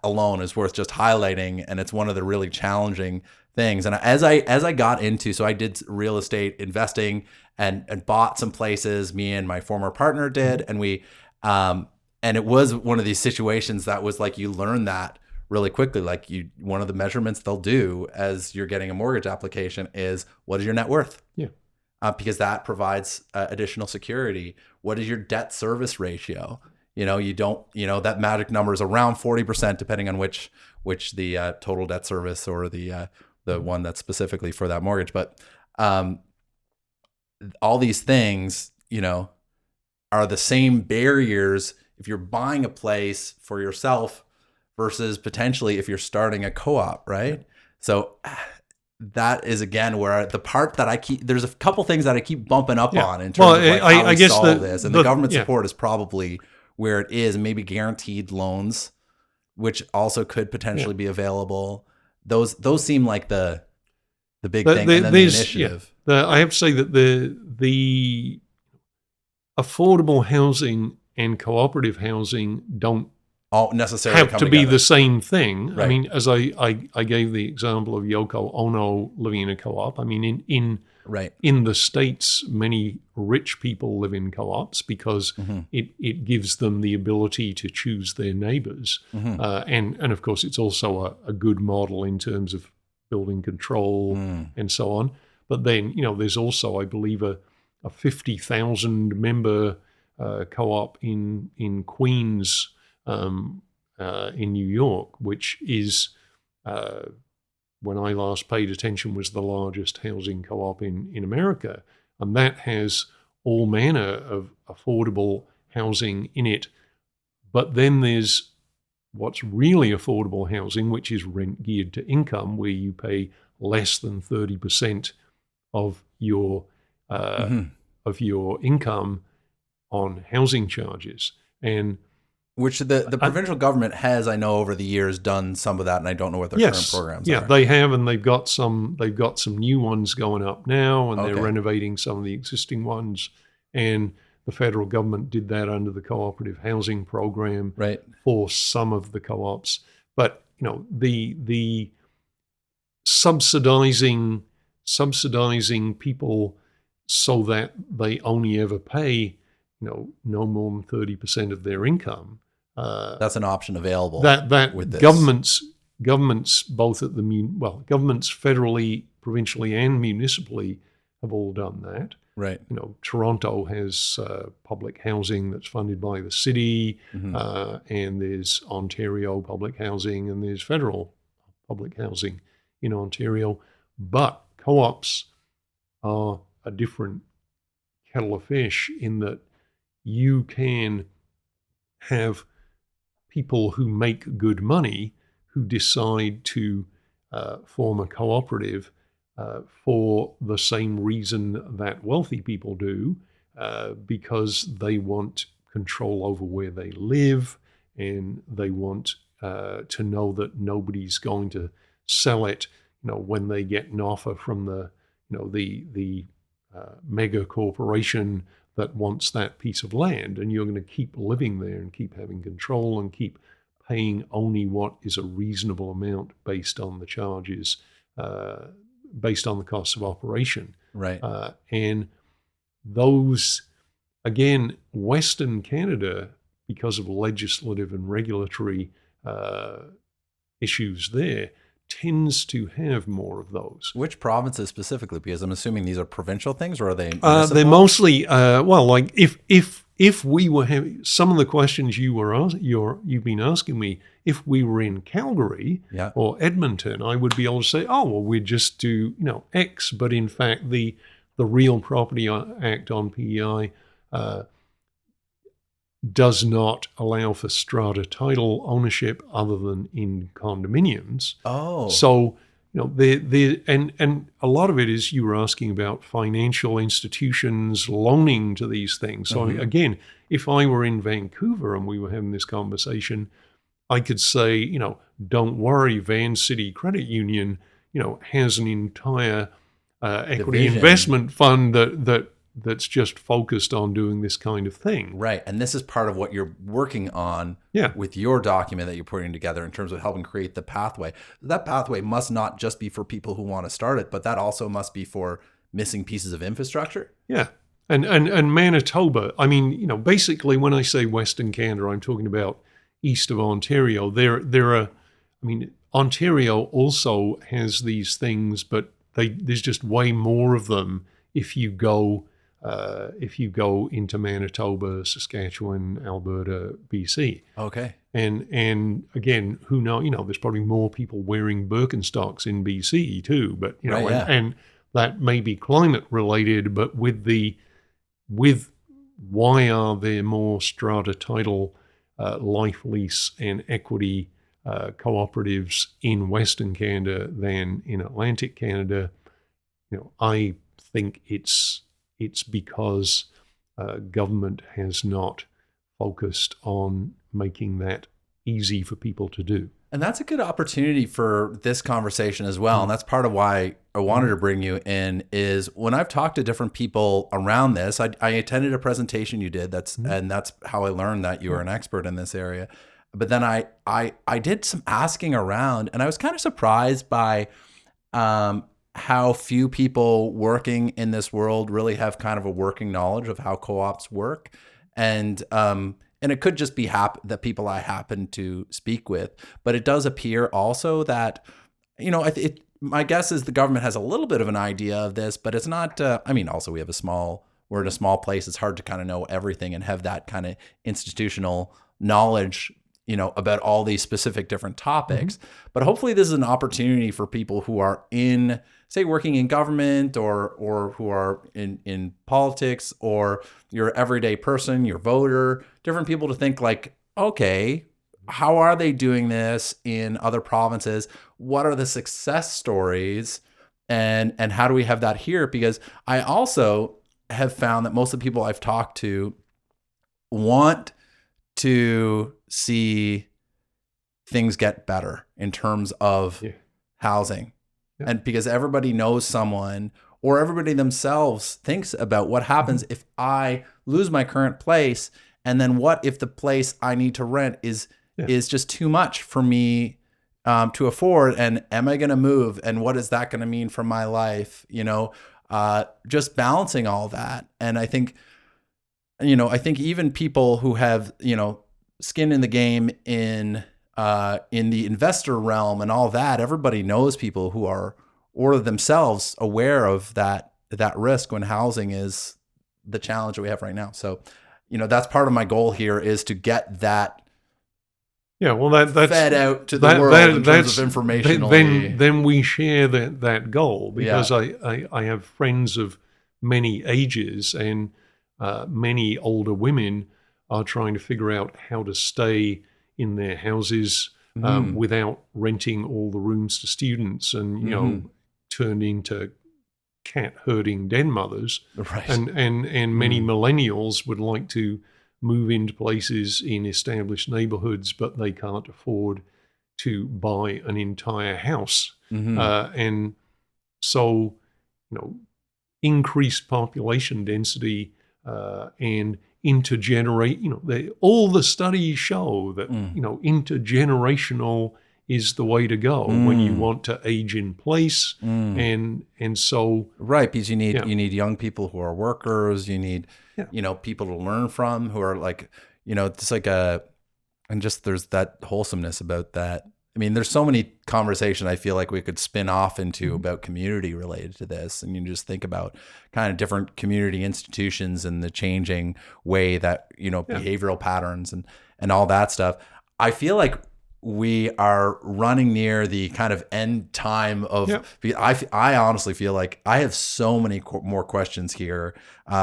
alone is worth just highlighting, and it's one of the really challenging things. And as I got into, so I did real estate investing and bought some places. Me and my former partner did, and we and it was one of these situations that was like, you learn that really quickly. Like, one of the measurements they'll do as you're getting a mortgage application is, what is your net worth? Yeah. Because that provides additional security. What is your debt service ratio? That magic number is around 40%, depending on which the total debt service or the one that's specifically for that mortgage. But all these things, are the same barriers if you're buying a place for yourself versus potentially if you're starting a co-op, right? So that is, again, where the part that there's a couple things that I keep bumping up on in terms of how we solve this. And the government support is probably where it is. Maybe guaranteed loans, which also could potentially be available. Those seem like the big thing. And then the initiative. I have to say that the affordable housing and cooperative housing don't all necessarily have to be the same thing. Right. I mean, as I gave the example of Yoko Ono living in a co-op. I mean, in the States, many rich people live in co-ops because it gives them the ability to choose their neighbors. And of course, it's also a good model in terms of building control and so on. But then, there's also, I believe, a 50,000 member co-op in Queens, in New York, which is, when I last paid attention, was the largest housing co-op in America. And that has all manner of affordable housing in it. But then there's what's really affordable housing, which is rent geared to income, where you pay less than 30% of your income on housing charges. And which the provincial government has, I know, over the years done some of that, and I don't know what their current programs are. Yeah, they have, and they've got some new ones going up now, and they're renovating some of the existing ones. And the federal government did that under the cooperative housing program for some of the co-ops. But the subsidizing people so that they only ever pay no more than 30% of their income. That's an option available. That with this. Governments both at governments federally, provincially, and municipally have all done that. Right. Toronto has public housing that's funded by the city, and there's Ontario public housing, and there's federal public housing in Ontario. But co-ops are a different kettle of fish in that you can have people who make good money who decide to form a cooperative for the same reason that wealthy people do, because they want control over where they live, and they want to know that nobody's going to sell it, when they get an offer from the mega corporation that wants that piece of land, and you're going to keep living there and keep having control and keep paying only what is a reasonable amount based on the charges, based on the costs of operation. Right. And those, again, Western Canada, because of legislative and regulatory issues there, tends to have more of those. Which provinces specifically? Because I'm assuming these are provincial things, or are they municipal? They're mostly like if we were having some of the questions you've been asking me, if we were in Calgary or Edmonton, I would be able to say, oh well, we'd just do X. But in fact, the Real Property Act on PEI does not allow for strata title ownership other than in condominiums. Oh, so and a lot of it is you were asking about financial institutions loaning to these things. So again, if I were in Vancouver and we were having this conversation, I could say, don't worry, Van City Credit Union, has an entire equity investment fund that's just focused on doing this kind of thing. Right. And this is part of what you're working on with your document that you're putting together in terms of helping create the pathway. That pathway must not just be for people who want to start it, but that also must be for missing pieces of infrastructure. Yeah. And Manitoba, I mean, basically when I say Western Canada, I'm talking about east of Ontario. There are, Ontario also has these things, but there's just way more of them if you go into Manitoba, Saskatchewan, Alberta, BC. Okay. And again, who knows? There's probably more people wearing Birkenstocks in BC too. But and that may be climate related. But with why are there more strata title, life lease, and equity cooperatives in Western Canada than in Atlantic Canada? I think it's because government has not focused on making that easy for people to do. And that's a good opportunity for this conversation as well. And that's part of why I wanted to bring you in is when I've talked to different people around this, I attended a presentation you did. And that's how I learned that you are an expert in this area. But then I did some asking around, and I was kind of surprised by how few people working in this world really have kind of a working knowledge of how co-ops work. And it could just be the people I happen to speak with, but it does appear also that, my guess is the government has a little bit of an idea of this, but it's not, also we're in a small place. It's hard to kind of know everything and have that kind of institutional knowledge, about all these specific different topics. But hopefully this is an opportunity for people who are working in government or who are in politics, or your everyday person, your voter, different people to think like, okay, how are they doing this in other provinces? What are the success stories? And how do we have that here? Because I also have found that most of the people I've talked to want to see things get better in terms of housing. Yeah. And because everybody knows someone, or everybody themselves thinks about what happens if I lose my current place, and then what if the place I need to rent is just too much for me to afford, and am I going to move, and what is that going to mean for my life? Just balancing all that. And I think even people who have, skin in the game in the investor realm and all that, everybody knows people who are, or themselves, aware of that risk when housing is the challenge that we have right now. So, that's part of my goal here, is to get that. Yeah, well, that's fed out to the world in terms of information. Then we share that goal, because I have friends of many ages, and many older women are trying to figure out how to stay in their houses without renting all the rooms to students and turn into cat herding den mothers. Right. And many millennials would like to move into places in established neighborhoods, but they can't afford to buy an entire house. And so, increased population density and all the studies show that intergenerational is the way to go when you want to age in place. And so right, because you need young people who are workers, you need people to learn from who are like, it's like and just there's that wholesomeness about that I mean, there's so many conversations I feel like we could spin off into about community related to this. And you just think about kind of different community institutions and the changing way that, behavioral patterns and all that stuff. I feel like we are running near the kind of end time of, I honestly feel like I have so many more questions here,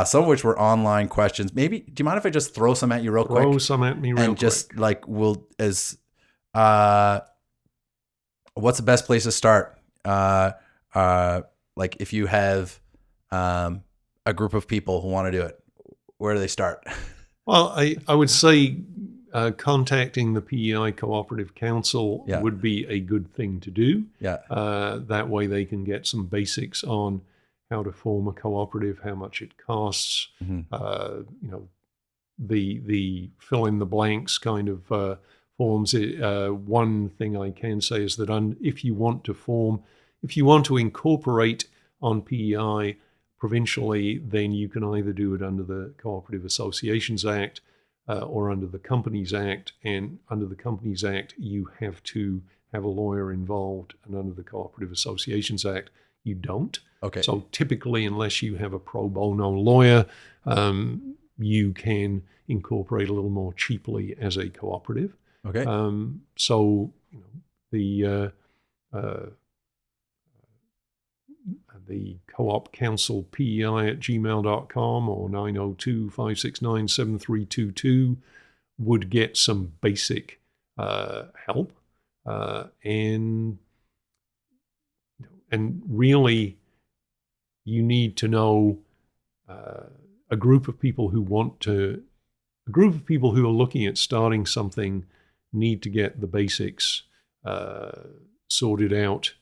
some of which were online questions. Maybe, do you mind if I just throw some at you real quick? Throw some at me real quick. And just like, what's the best place to start? Like if you have a group of people who want to do it, where do they start? Well, I would say contacting the PEI Cooperative Council would be a good thing to do. Yeah. That way they can get some basics on how to form a cooperative, how much it costs, the fill in the blanks kind of forms. One thing I can say is that if you want to incorporate on PEI provincially, then you can either do it under the Cooperative Associations Act or under the Companies Act. And under the Companies Act, you have to have a lawyer involved, and under the Cooperative Associations Act, you don't. Okay. So typically, unless you have a pro bono lawyer, you can incorporate a little more cheaply as a cooperative. Okay. So the Co-op Council PEI at gmail.com or 902-569-7322 would get some basic help. And really, you need to know a group of people who are looking at starting something need to get the basics sorted out,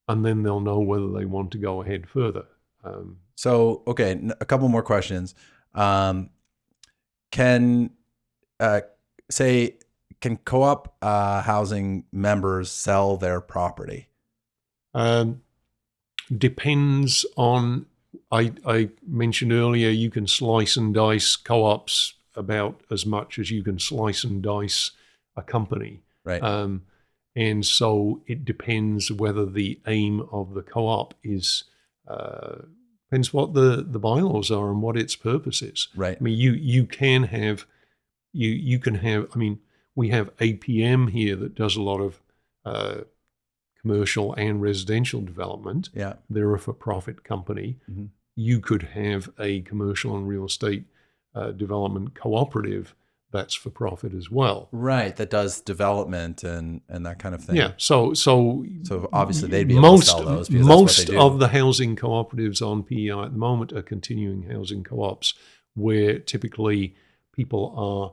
and then they'll know whether they want to go ahead further. So, okay, a couple more questions. Can co-op housing members sell their property? Depends on, I mentioned earlier, you can slice and dice co-ops about as much as you can slice and dice a company. Right. And so it depends whether the aim of the co-op is, depends what the bylaws are and what its purpose is. Right. I mean, you can have, I mean, we have APM here that does a lot of commercial and residential development. Yeah. They're a for-profit company. Mm-hmm. You could have a commercial and real estate development cooperative that's for profit as well. Right, that does development and that kind of thing. Yeah, so obviously they'd be able to sell those because most that's what they do. of the housing cooperatives on PEI at the moment are continuing housing co-ops, where typically people are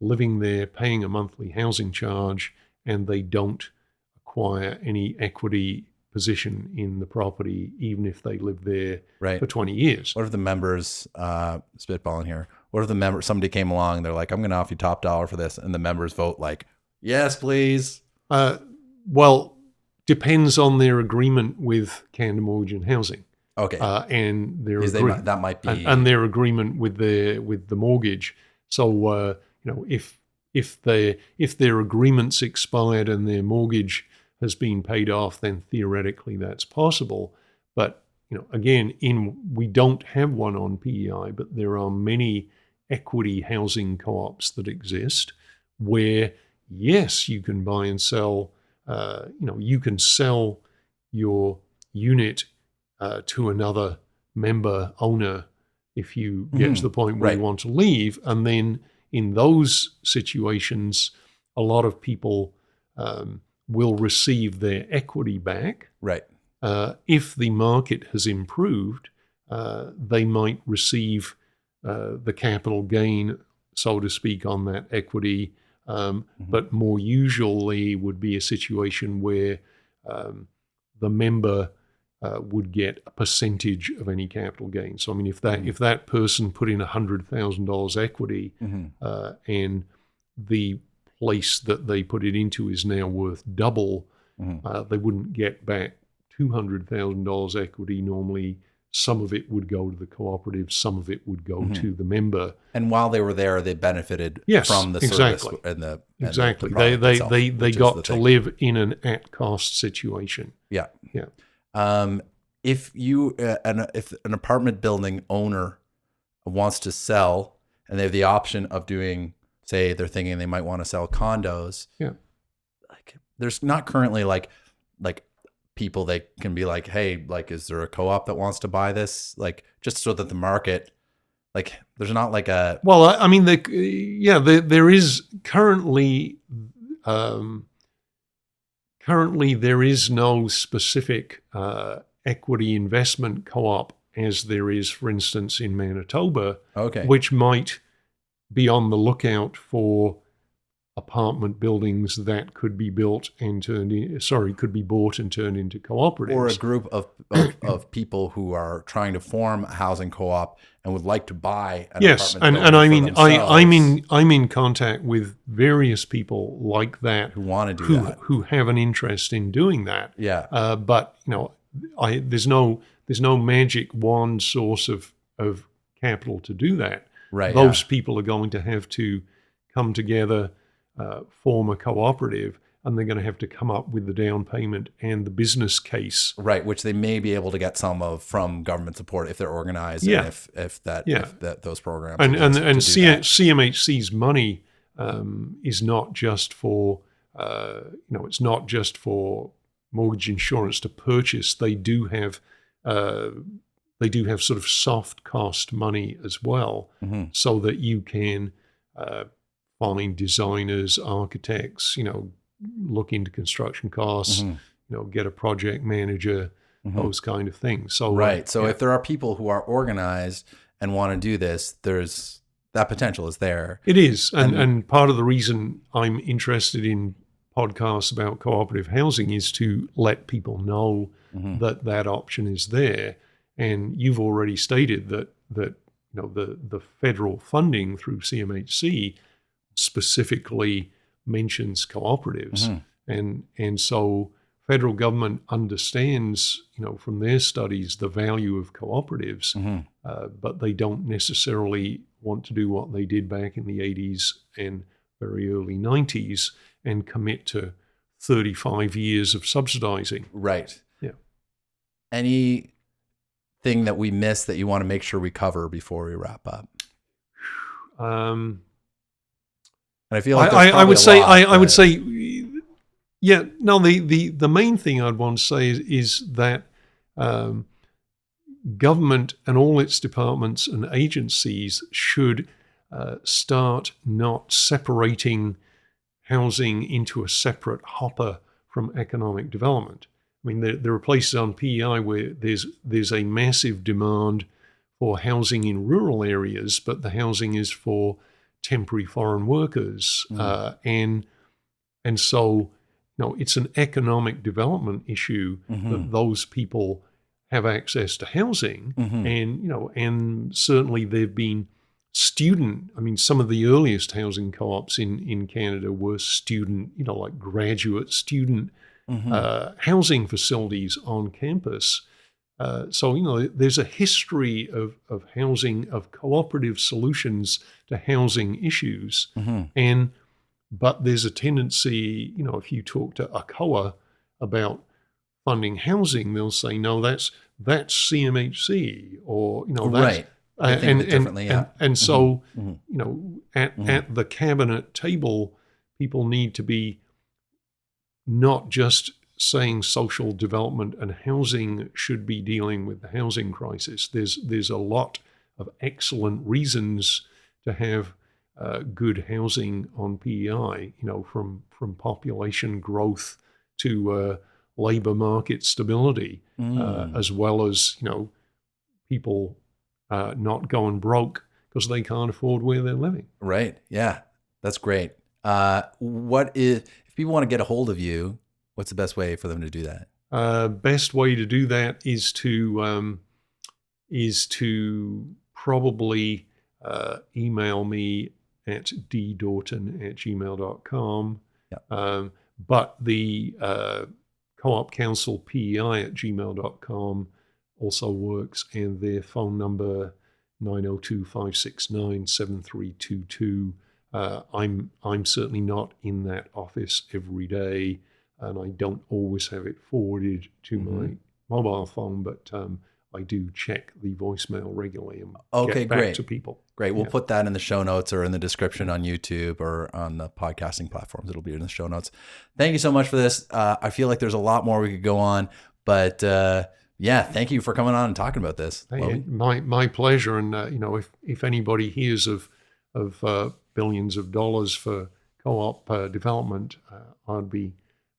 living there, paying a monthly housing charge, and they don't acquire any equity position in the property, even if they live there for 20 years. What if the members, spitballing here, what if somebody came along and they're like, I'm going to offer you top dollar for this, and the members vote like, yes, please? Well, depends on their agreement with Canada Mortgage and Housing. Okay. And their that might be and their agreement with the mortgage. So if their agreement's expired and their mortgage has been paid off, then theoretically that's possible. But again, we don't have one on PEI, but there are many equity housing co-ops that exist where, yes, you can buy and sell. You can sell your unit to another member owner if you get to the point where you want to leave. And then in those situations, a lot of people will receive their equity back. Right. If the market has improved, they might receive the capital gain, so to speak, on that equity. But more usually would be a situation where the member would get a percentage of any capital gain. So, I mean, if that person put in $100,000 equity and the place that they put it into is now worth double, they wouldn't get back $200,000 equity. Normally, some of it would go to the cooperative, some of it would go to the member. And while they were there, they benefited Yes, from the exactly. service and the Exactly. the product itself, They which is got the to thing. live in an at-cost situation. Yeah. Yeah. If you if an apartment building owner wants to sell and they have the option of doing, say they're thinking they might want to sell condos. Yeah. Like there's not currently like people they can be like, hey, like, is there a co-op that wants to buy this? Like, just so that the market, like, there's not like a. Well, I mean, there is currently there is no specific equity investment co-op as there is, for instance, in Manitoba, Okay. which might be on the lookout for apartment buildings that could be built and could be bought and turned into cooperatives. Or a group of people who are trying to form a housing co-op and would like to buy an yes, apartment and I building mean, for themselves I'm in contact with various people like that who want to do that, who have an interest in doing that. Yeah. But there's no magic wand source of capital to do that. Right. Those people are going to have to come together, form a cooperative, and they're going to have to come up with the down payment and the business case. Right, which they may be able to get some of from government support if they're organized. Yeah. And if those programs And exist to do that. CMHC's money is not just for it's not just for mortgage insurance to purchase. They do have sort of soft cost money as well, so that you can find designers, architects, look into construction costs, get a project manager, those kind of things. So right. So if there are people who are organized and want to do this, there's that potential is there. It is. And part of the reason I'm interested in podcasts about cooperative housing is to let people know that option is there. And you've already stated that the federal funding through CMHC specifically mentions cooperatives. And so federal government understands, from their studies, the value of cooperatives, but they don't necessarily want to do what they did back in the 80s and very early 90s and commit to 35 years of subsidizing. Right. Yeah. Anything that we missed that you want to make sure we cover before we wrap up? And I feel like I would say, yeah. No, the main thing I'd want to say is that government and all its departments and agencies should start not separating housing into a separate hopper from economic development. I mean, there are places on PEI where there's a massive demand for housing in rural areas, but the housing is for temporary foreign workers, and so it's an economic development issue that those people have access to housing, and certainly there've been some of the earliest housing co-ops in Canada were student, like graduate student housing facilities on campus. So there's a history of housing, of cooperative solutions to housing issues, but there's a tendency, if you talk to ACOA about funding housing, they'll say, no, that's CMHC, or that's, right. I think differently, yeah. And so at the cabinet table, people need to be not just saying social development and housing should be dealing with the housing crisis. There's a lot of excellent reasons to have good housing on PEI, from population growth to labor market stability, as well as, people not going broke because they can't afford where they're living. Right. Yeah, that's great. If people want to get a hold of you, what's the best way for them to do that? Best way to do that is to probably email me at ddaughton@gmail.com. Yeah. But the Co-op Council PEI at gmail.com also works, and their phone number 902-569-7322. I'm certainly not in that office every day, and I don't always have it forwarded to my mobile phone, but I do check the voicemail regularly and get back to people. Great. We'll put that in the show notes or in the description on YouTube or on the podcasting platforms. It'll be in the show notes. Thank you so much for this. I feel like there's a lot more we could go on, but thank you for coming on and talking about this. Hey, my pleasure. And if anybody hears of billions of dollars for co-op development, I'd be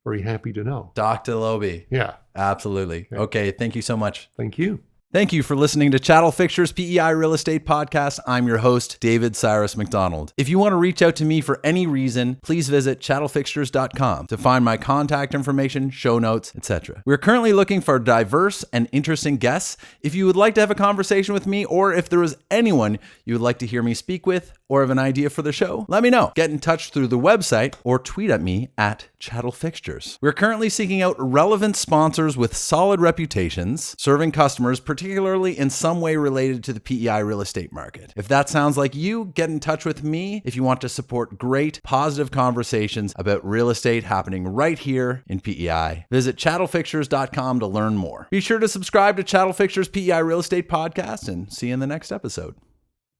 very happy to know. Dr. Lobie. Yeah. Absolutely. Okay. Thank you so much. Thank you. Thank you for listening to Chattel Fixtures PEI Real Estate Podcast. I'm your host, David Cyrus MacDonald. If you want to reach out to me for any reason, please visit chattelfixtures.com to find my contact information, show notes, etc. We're currently looking for diverse and interesting guests. If you would like to have a conversation with me, or if there is anyone you would like to hear me speak with, or have an idea for the show, let me know. Get in touch through the website or tweet at me at Chattel Fixtures. We're currently seeking out relevant sponsors with solid reputations, serving customers, particularly in some way related to the PEI real estate market. If that sounds like you, get in touch with me if you want to support great, positive conversations about real estate happening right here in PEI. Visit chattelfixtures.com to learn more. Be sure to subscribe to Chattel Fixtures PEI Real Estate Podcast, and see you in the next episode.